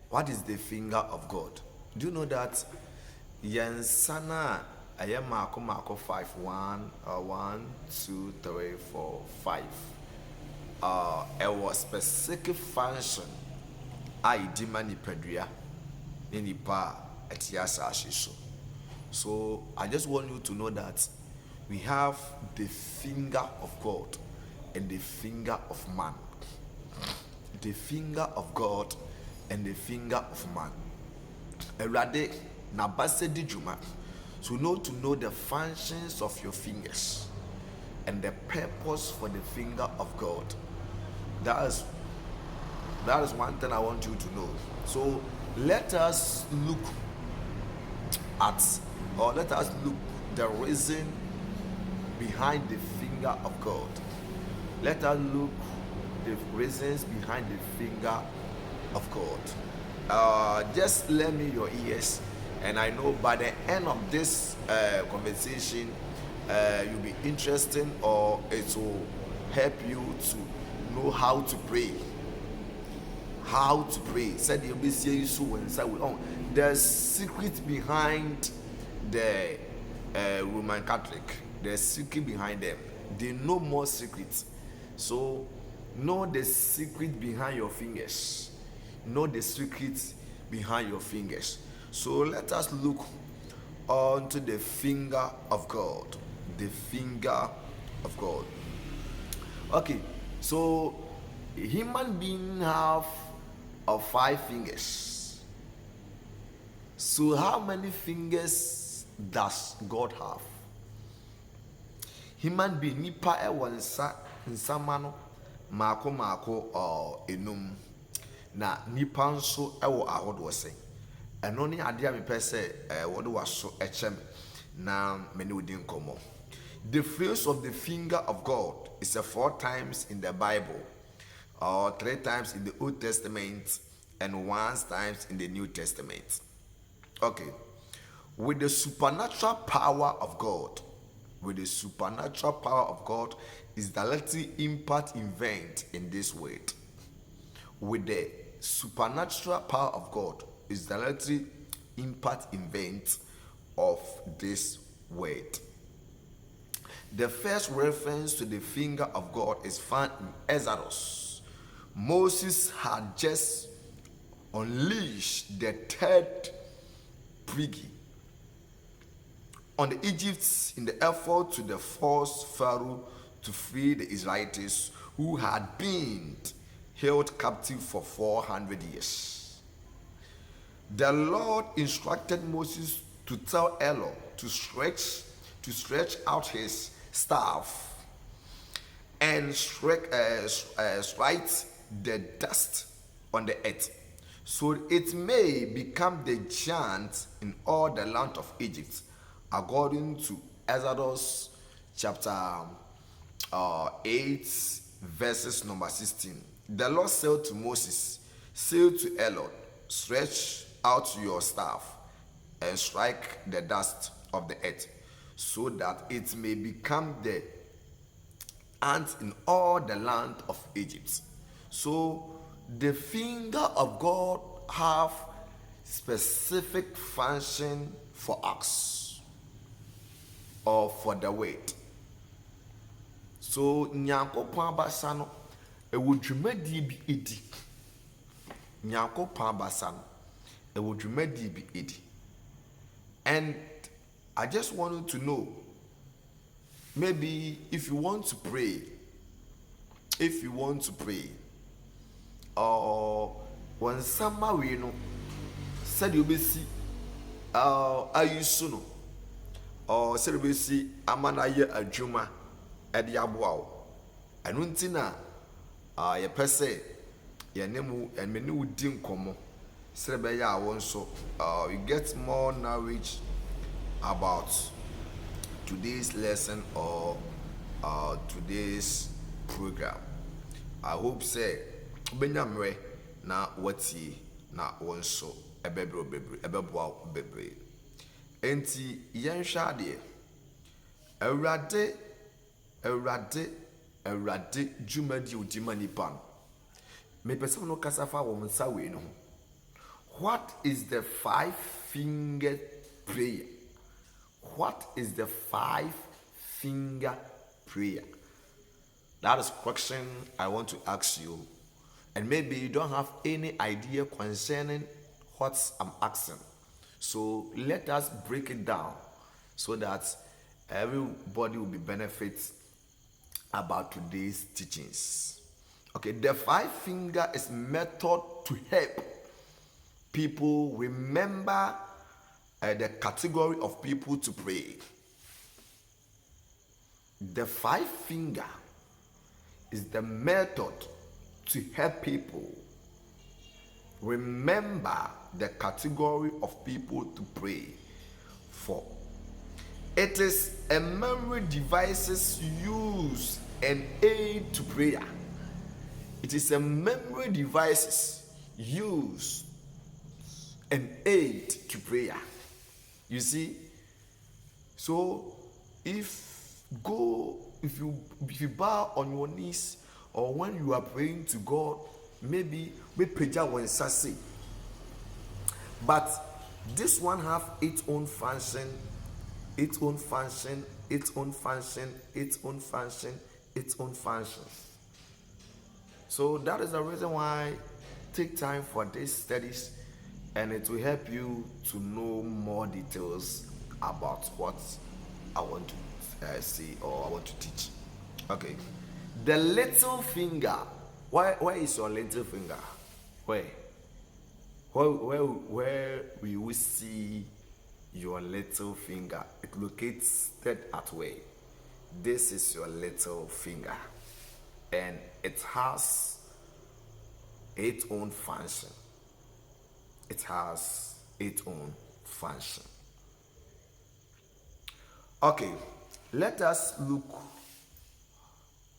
What is the finger of God? Do you know that Yansana ayamako mako 5 1 2 3 4 5 it was specific function I demand nipadua ne nipa atiasa ashiso. So I just want you to know that we have the finger of God and the finger of man. The finger of God and the finger of man. Erade na base di juma. So to know the functions of your fingers and the purpose for the finger of God. That is one thing I want you to know. So let us look the reason behind the finger of God. Let us look the reasons behind the finger of God. Just lend me your ears, and I know by the end of this conversation, you'll be interested, or it will help you to know how to pray. How to pray. Said you'll be seeing so and so. The secret behind the Roman Catholic, the secret behind them, they know more secrets. So know the secret behind your fingers. Know the secrets behind your fingers. So let us look onto the finger of God. The finger of God. Okay, so human beings have 5 fingers. So how many fingers does God have? Human being nipa ewo nsama no mako enum na nipa nso ewo ahodo sen. Eno ne ade a mepɛ sɛ wode waso ɛkyɛm na mene odi nkomo. The phrase of the finger of God is 4 times in the Bible, or 3 times in the Old Testament and 1 times in the New Testament. Okay, with the supernatural power of God, is directly impact event in this word. With the supernatural power of God is directly impact event of this word. The first reference to the finger of God is found in Exodus. Moses had just unleashed the 3rd plague on the Egyptians in the effort to force Pharaoh to free the Israelites who had been held captive for 400 years. The Lord instructed Moses to tell Aaron to stretch out his staff and strike the dust on the earth, so it may become the giant in all the land of Egypt, according to Exodus chapter 8 verses number 16. The Lord said to Moses, say to Aaron, stretch out your staff and strike the dust of the earth, so that it may become the ants in all the land of Egypt. So the finger of God have specific function for us or for the weight. So Nyankopon abasa no ewo dwumadi bi edi. Nyankopon abasa no ewo dwumadi bi edi. And I just want you to know, maybe if you want to pray, or when somebody said you be see ayusu no, or said you be see amanaye adwuma edi aboa wo, enu ntina ye pese ye nemu enmeni udi nkomo sebe ya won so you get more knowledge about today's lesson or today's program. I hope say benyamre na wati na wonso ebeboa bebre enti yenhwa de Awurade dwumadi odima nipa no. Me pese no kasafa wo nsa we no. What is the five-fingered prayer? What is the five-finger prayer? That is a question I want to ask you. And maybe you don't have any idea concerning what I'm asking. So let us break it down so that everybody will be benefit about today's teachings. Okay, the five finger is method to help people remember the category of people to pray. The five finger is the method to help people remember the category of people to pray for. It is a memory devices used and aid to prayer. It is a memory devices used and aid to prayer. You see, so if you bow on your knees, or when you are praying to God, maybe we preja when say. But this one have its own function, its own function, its own function, its own function, its own function. So that is the reason why take time for these studies, and it will help you to know more details about what I want to say or I want to teach. Okay. The little finger. Where is your little finger? Where we will see your little finger? It locates at where? This is your little finger, and it has its own function. It has its own function. Okay, let us look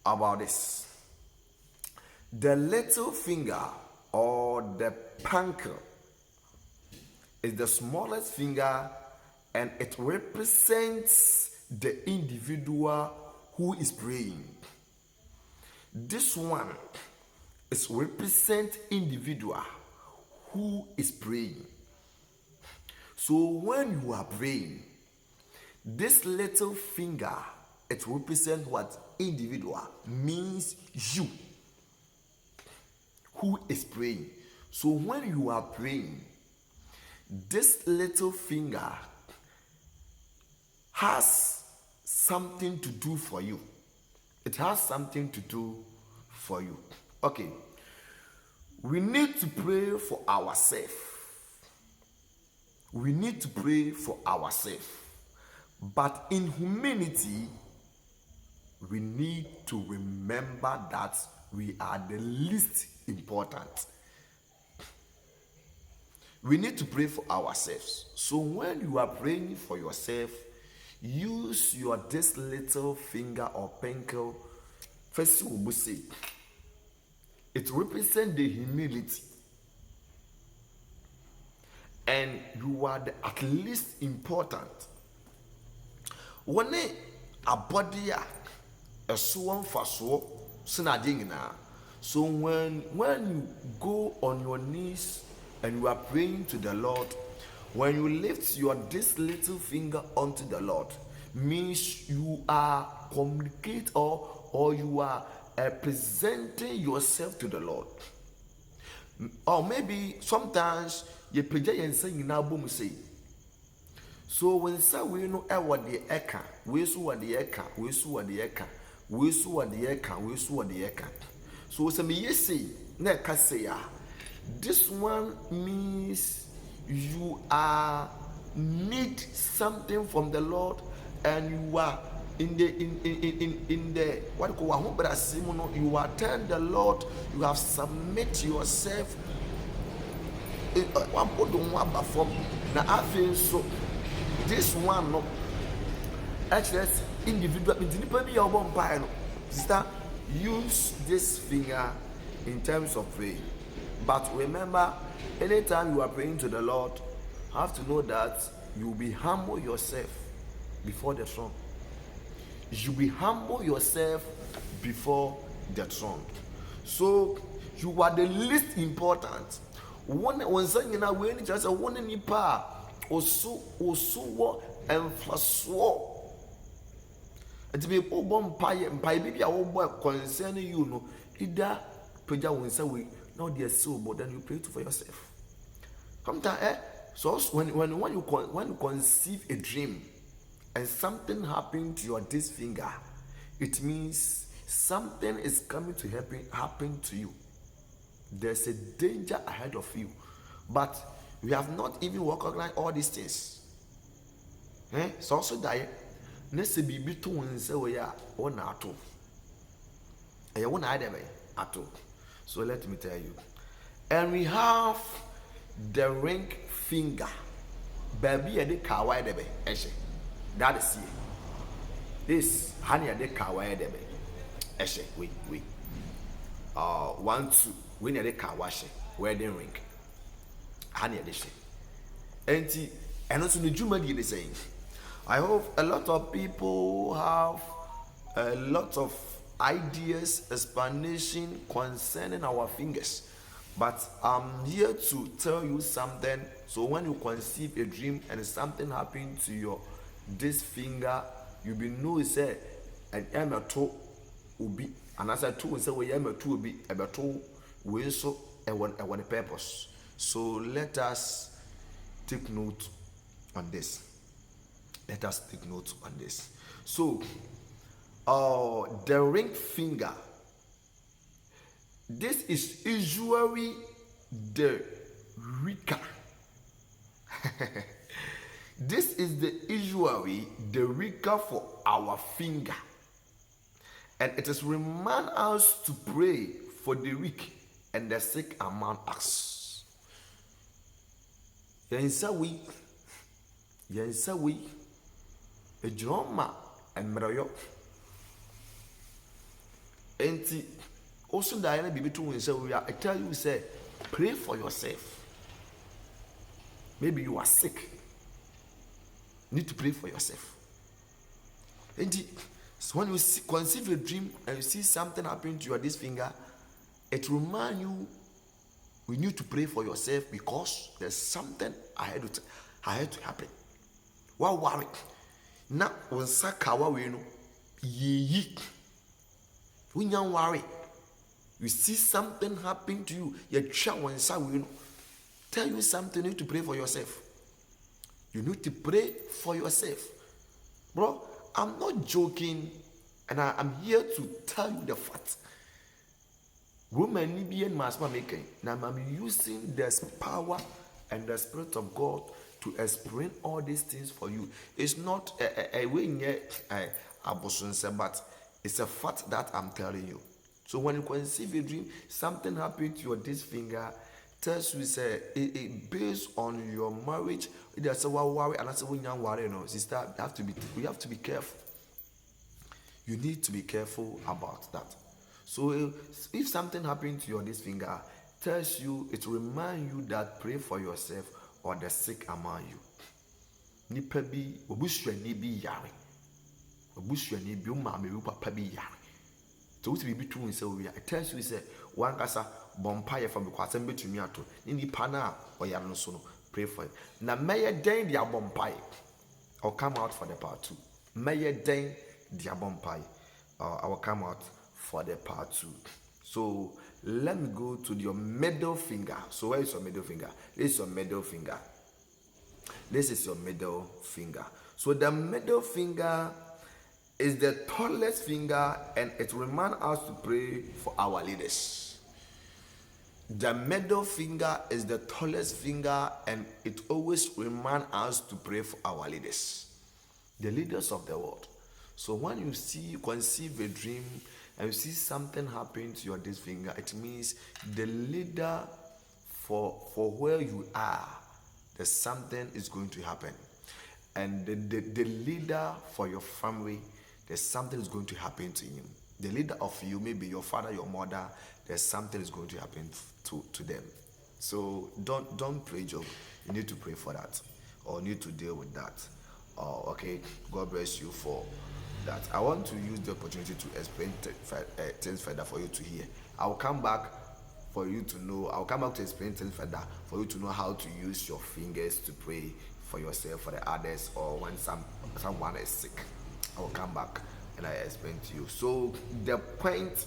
about this. The little finger or the pancreas is the smallest finger, and it represents the individual who is praying. This one is represent individual who is praying. So when you are praying, this little finger, it represents what? Individual, means you who is praying. So when you are praying, this little finger has something to do for you. It has something to do for you. Okay. We need to pray for ourselves. We need to pray for ourselves. But in humanity, we need to remember that we are the least important. We need to pray for ourselves. So when you are praying for yourself, use this little finger or pencil. First, we will say it represents the humility, and you are the at least important. When a body a so for so when you go on your knees and you are praying to the Lord, when you lift this little finger onto the Lord, means you are communicate or you are presenting yourself to the Lord. Or maybe sometimes you project and say in album say. So when say we know what the eka, we saw what the eka, we saw what the eka, we saw what the eka, we saw what the eka. So some ye say, neka say this one means you are need something from the Lord, and you are in the what you are telling the Lord, you have submit yourself. Now I feel so this one no actually individual sister, use this finger in terms of praying. But remember, anytime you are praying to the Lord, you have to know that you will be humble yourself before the throne. You will humble yourself before the throne. So you are the least important. One saying in a way, just a one nipa, or so what, and for so. And to be a bomb pie and pie, maybe I won't work concerning you, no, either Peja wins away, not dear soul, but then you pray to for yourself. Sometimes, so when you conceive a dream and something happened to your this finger, it means something is coming to happen to you. There's a danger ahead of you, but we have not even recognized all these things. So also that next be between say we are one ato. I want ato. So let me tell you, and we have the ring finger. Baby, I did kawaii debe. That is it. This honey, I did kawaii debe. Wait. 1, 2. We need a kawashi wedding ring. Honey, I did say. And also the Juma did the same. I hope a lot of people have a lot of ideas, explanation concerning our fingers. But I'm here to tell you something. So when you conceive a dream and something happened to your this finger, you be know it's an emato ubi. And as I told you, we emato ubi emato we so a one purpose. So let us take note on this. Let us take note on this. So the ring finger. This is usually the weaker. This is usually the weaker for our finger. And it is remind us to pray for the weak and the sick among us. Yensa we, a drama and merayo. Enti also Diana be between I tell you, say, pray for yourself. Maybe you are sick. You need to pray for yourself. And so when you conceive a dream and you see something happening to your this finger, it reminds you we need to pray for yourself because there's something ahead to happen. Why worry? Now when sakawa we know ye we don't worry. You see something happen to you, you tell you something, you need to pray for yourself. You need to pray for yourself. Bro, I'm not joking, and I'm here to tell you the fact. Woman Libyan must making. Now I'm using this power and the Spirit of God to explain all these things for you. It's not a way yet, but it's a fact that I'm telling you. So when you conceive a dream, something happened to your this finger, tells you say it based on your marriage. There's a worry and that's a young worry. No, sister, we have to be careful. You need to be careful about that. So if something happened to your this finger, tells you, it reminds you that pray for yourself or the sick among you. Nipa bi obusua bi yare. Obusua bi umama bi papa bi yare. So what be between say we it tells you say one kasa bompaye from the kwasem betumi ato ni nipa na oyare no so no pray for it. Na meye den dia bompaye. I'll come out for the part 2. Meye den dia bompaye. I will come out for the part 2. So let me go to your middle finger. So where is your middle finger? This is your middle finger. This is your middle finger. So the middle finger is the tallest finger, and it reminds us to pray for our leaders. The middle finger is the tallest finger, and it always reminds us to pray for our leaders, the leaders of the world. So when you conceive a dream and you see something happen to your this finger, it means the leader for where you are, there's something is going to happen. And the leader for your family, there's something is going to happen to him. The leader of you, maybe your father, your mother, there's something is going to happen to them. So don't pray, Job. You need to pray for that, or need to deal with that. Okay, God bless you for that. I want to use the opportunity to explain things further for you to hear. I'll come back for you to know. I'll come back to explain things further for you to know how to use your fingers to pray for yourself, for the others, or when someone is sick. I will come back and I explain to you. So the point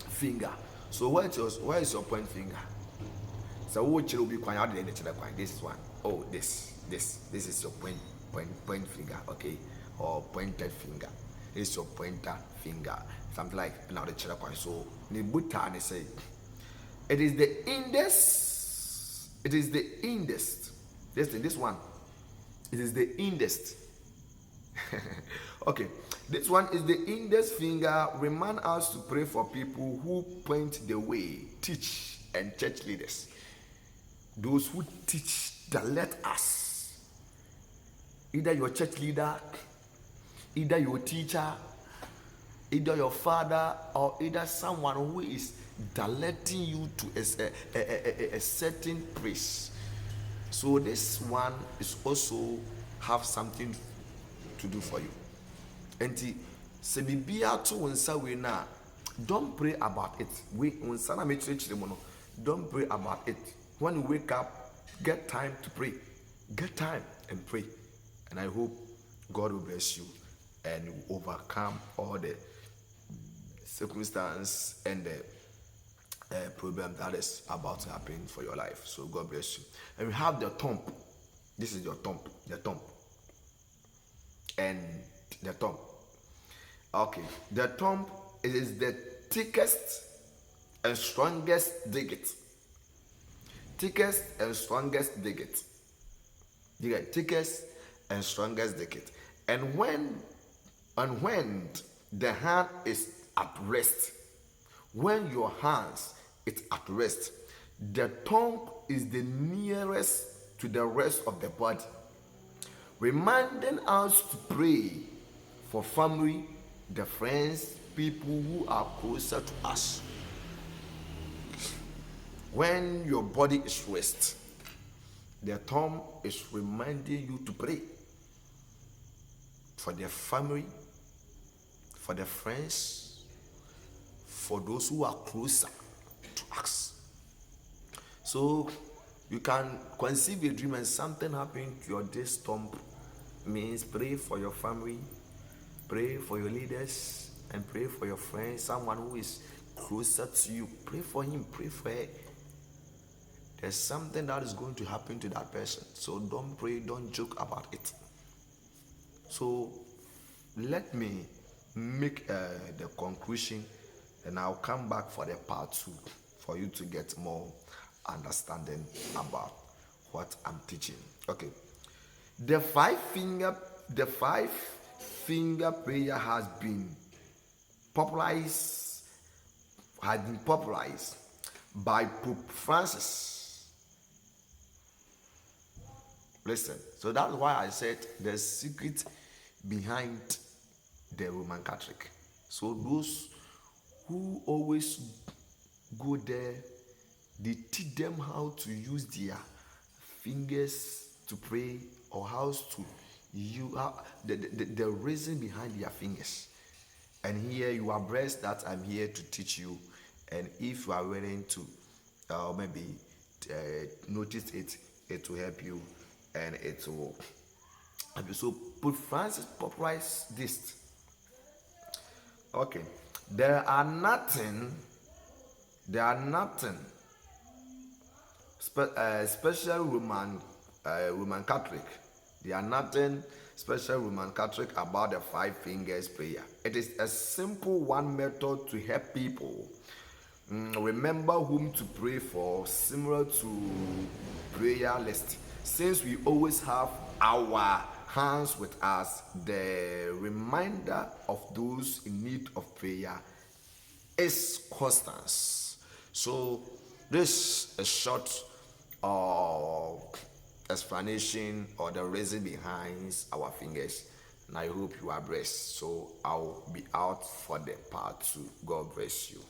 finger. So where is your point finger? So what will be quiet? This one. Oh, this is your point finger, okay, or pointed finger. This is your pointer finger, something like now the children. So the buta they say it is the index. It is the index. This one. It is the index. Okay, this one is the index finger. Remind us to pray for people who point the way, teach, and church leaders. Those who teach, direct us. Either your church leader, either your teacher, either your father, or either someone who is directing you to a certain place. So this one is also have something to do for you. And se bibia to unsa we na, don't pray about it. We unsa na me church don't pray about it. When you wake up, get time to pray. Get time and pray. And I hope God will bless you and you overcome all the circumstance and the problem that is about to happen for your life. So God bless you. And we have the thumb. This is your thumb. The thumb. And the thumb. Okay. The thumb is the thickest and strongest digit. Thickest and strongest digit. You get thickest and strongest digit. And when the hand is at rest, when your hands is at rest, the thumb is the nearest to the rest of the body, reminding us to pray for family, the friends, people who are closer to us. When your body is rest, the thumb is reminding you to pray for the family, for the friends, for those who are closer to us. So you can conceive a dream and something happened to your this thumb, means pray for your family, pray for your leaders, and pray for your friends, someone who is closer to you. Pray for him, pray for her. There's something that is going to happen to that person. So don't pray, don't joke about it. So let me make the conclusion, and I'll come back for the part 2 for you to get more understanding about what I'm teaching. Okay. The five finger prayer has been popularized by Pope Francis. Listen, so that's why I said the secret behind the Roman Catholic. So those who always go there, they teach them how to use their fingers to pray, or how to use the reason behind their fingers. And here you are blessed that I'm here to teach you. And if you are willing to maybe notice it, it will help you. And it will help you. So Pope Francis popularized this. Okay. There are nothing special Roman Catholic. There are nothing special Roman Catholic about the five fingers prayer. It is a simple one method to help people remember whom to pray for, similar to prayer list. Since we always have our hands with us, the reminder of those in need of prayer is constant. So this is a short explanation or the reason behind our fingers, and I hope you are blessed. So I'll be out for the part 2. God bless you.